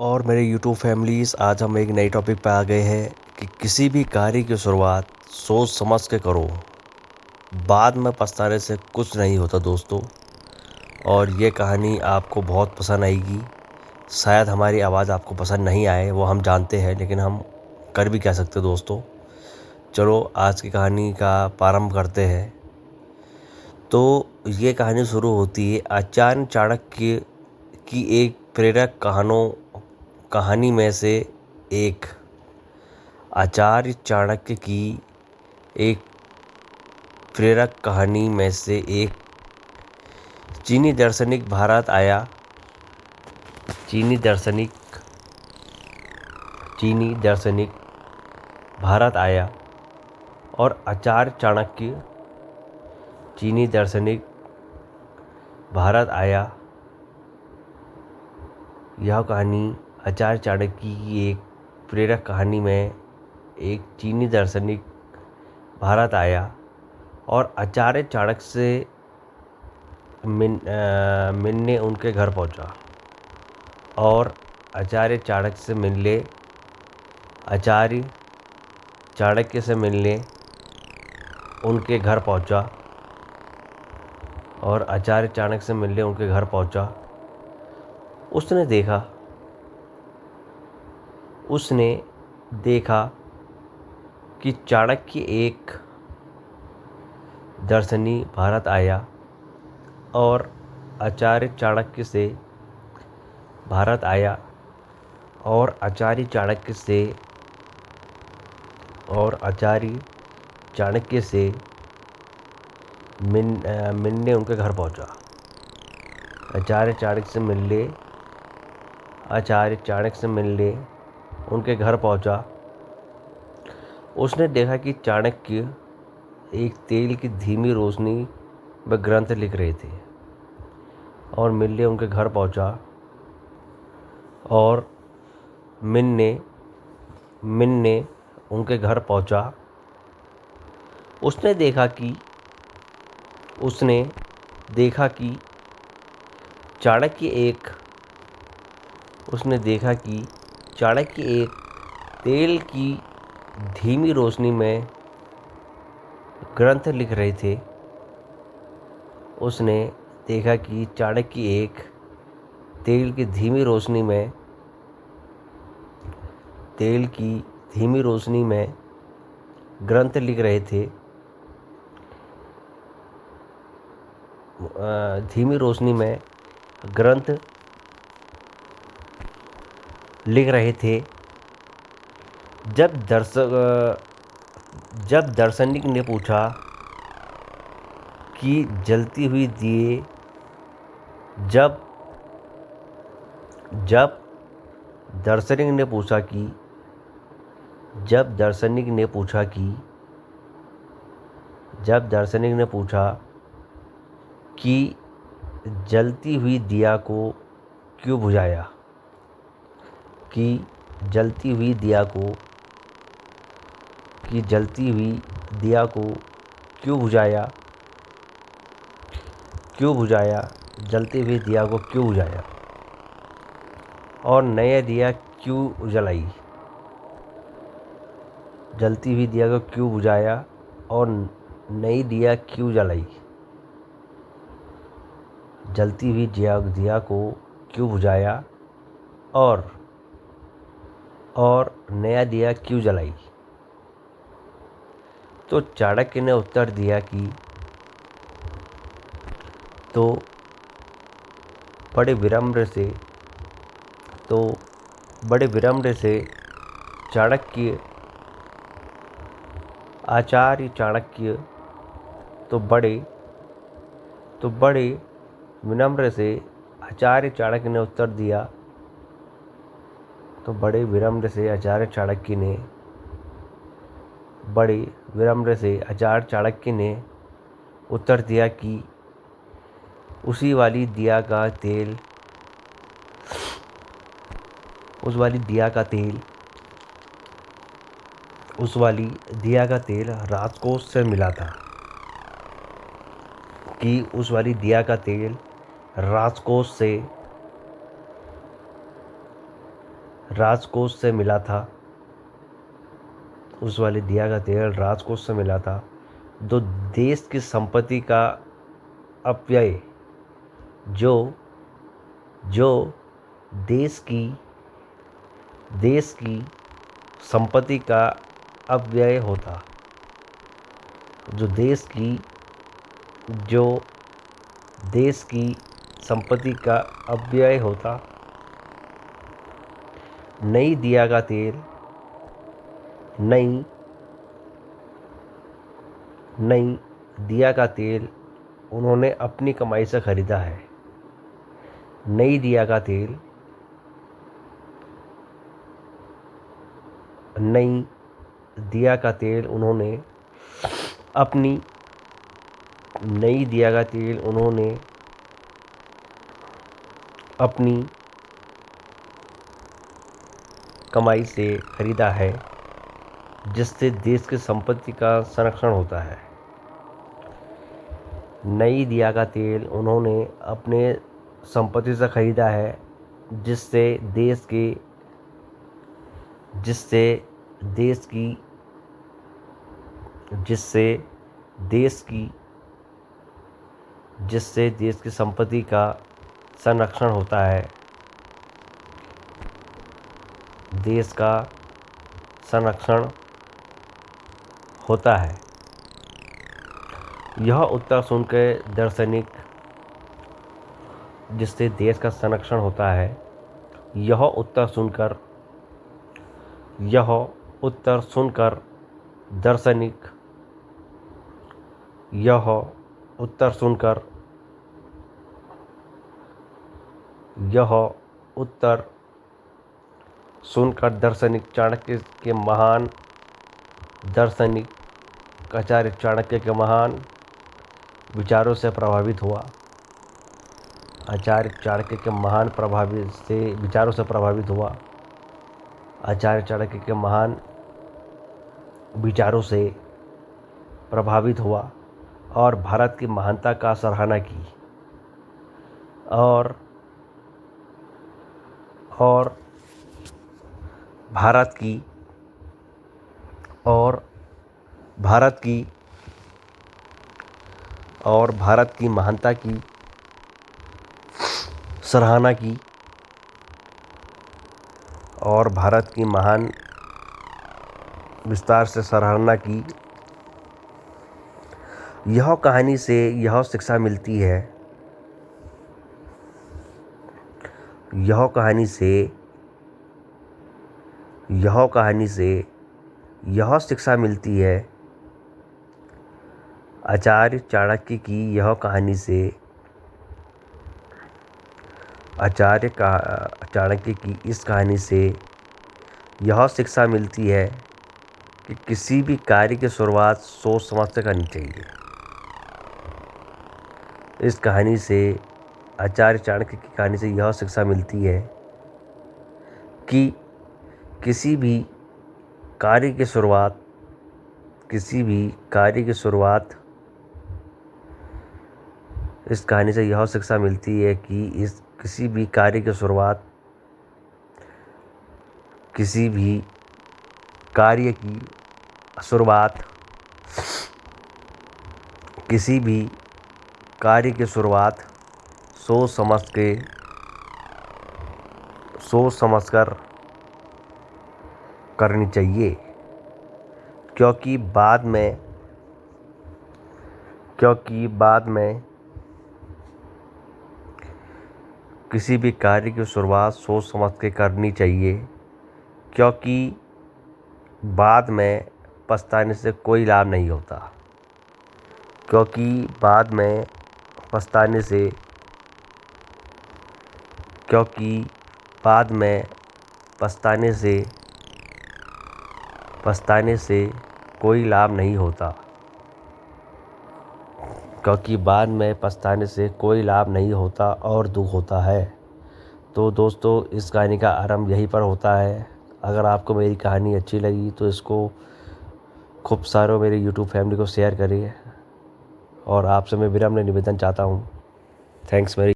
और मेरे YouTube families, आज हम एक नई टॉपिक पे आ गए हैं कि किसी भी कार्य की शुरुआत सोच समझ के करो, बाद में पछताने से कुछ नहीं होता दोस्तों। और ये कहानी आपको बहुत पसंद आएगी। शायद हमारी आवाज़ आपको पसंद नहीं आए, वो हम जानते हैं, लेकिन हम कर भी क्या सकते दोस्तों। चलो आज की कहानी का प्रारंभ करते हैं। तो ये कहानी शुरू होती है आचार्य चाणक्य की एक प्रेरक कहानी में से एक। आचार्य चाणक्य की एक प्रेरक कहानी में से एक। चीनी दार्शनिक भारत आया। चीनी दार्शनिक भारत आया और आचार्य चाणक्य चीनी दार्शनिक भारत आया। यह कहानी आचार्य चाणक्य की एक प्रेरक कहानी में एक चीनी दार्शनिक भारत आया और आचार्य चाणक्य से मिलने उनके घर पहुंचा। और आचार्य चाणक्य से मिलने उनके घर पहुंचा। और आचार्य चाणक्य से मिलने उनके घर पहुंचा। उसने देखा कि चाणक्य एक दर्शनी भारत आया और आचार्य चाणक्य से भारत आया और आचार्य चाणक्य से मिलने उनके घर पहुंचा। आचार्य चाणक्य से मिलने उनके घर पहुंचा। उसने देखा कि चाणक्य एक तेल की धीमी रोशनी में ग्रंथ लिख रहे थे और मिलने उनके घर पहुंचा। और मिलने उनके घर पहुंचा। उसने देखा कि चाणक्य एक तेल की धीमी रोशनी में ग्रंथ लिख रहे थे। उसने देखा कि चाणक्य एक तेल की धीमी रोशनी में ग्रंथ लिख रहे थे। धीमी रोशनी में ग्रंथ लिख रहे थे। जब दार्शनिक ने पूछा कि जलती हुई दिए जब दार्शनिक ने पूछा कि जलती हुई दिया को क्यों बुझाया, जलती हुई दिया को क्यों बुझाया, और नया दिया क्यों जलाई। जलती हुई दिया को क्यों बुझाया और नई दिया क्यों जलाई। जलती हुई दिया को क्यों बुझाया और नया दिया क्यों जलाई। तो चाणक्य ने उत्तर दिया कि बड़े विनम्र से आचार्य चाणक्य ने उत्तर दिया। तो बड़े विनम्र से आचार्य चाणक्य ने उत्तर दिया कि उसी वाली दिया का तेल राजकोष से मिला था। राजकोष से मिला था, उस वाले दिया का तेल राजकोष से मिला था। तो देश की संपत्ति का अपव्यय, जो जो देश की संपत्ति का अपव्यय होता, जो देश की संपत्ति का अपव्यय होता। नई दिया का तेल उन्होंने अपनी कमाई से खरीदा है। नई दिया का तेल उन्होंने अपनी कमाई से खरीदा है, जिससे देश की संपत्ति का संरक्षण होता है। नई दिया का तेल उन्होंने अपने संपत्ति से खरीदा है, जिससे देश की संपत्ति का संरक्षण होता है, देश का संरक्षण होता है। यह उत्तर सुनकर दार्शनिक, जिससे देश का संरक्षण होता है, यह उत्तर सुनकर दार्शनिक, चाणक्य के महान दार्शनिक आचार्य चाणक्य के महान विचारों से प्रभावित हुआ। आचार्य चाणक्य के महान विचारों से प्रभावित हुआ। आचार्य चाणक्य के महान विचारों से प्रभावित हुआ और भारत की महानता का सराहना की और भारत की महानता की सराहना की और भारत की महान विस्तार से सराहना की। यह कहानी से यह शिक्षा मिलती है, यह कहानी से यह शिक्षा मिलती है। आचार्य चाणक्य की यह कहानी से चाणक्य की इस कहानी से यह शिक्षा मिलती है कि किसी भी कार्य की शुरुआत सोच समझ कर करनी चाहिए। इस कहानी से, आचार्य चाणक्य की कहानी से यह शिक्षा मिलती है कि किसी भी कार्य की शुरुआत इस कहानी से यह शिक्षा मिलती है कि किसी भी कार्य की शुरुआत सोच समझकर करनी चाहिए, क्योंकि बाद में किसी भी कार्य की शुरुआत सोच समझ के करनी चाहिए, क्योंकि बाद में पछताने से कोई लाभ नहीं होता। बाद में पछताने से कोई लाभ नहीं होता, और दुख होता है। तो दोस्तों, इस कहानी का आरंभ यहीं पर होता है। अगर आपको मेरी कहानी अच्छी लगी तो इसको खूब सारों मेरे यूट्यूब फैमिली को शेयर करिए और आपसे मैं विनम्र निवेदन चाहता हूँ। Thanks very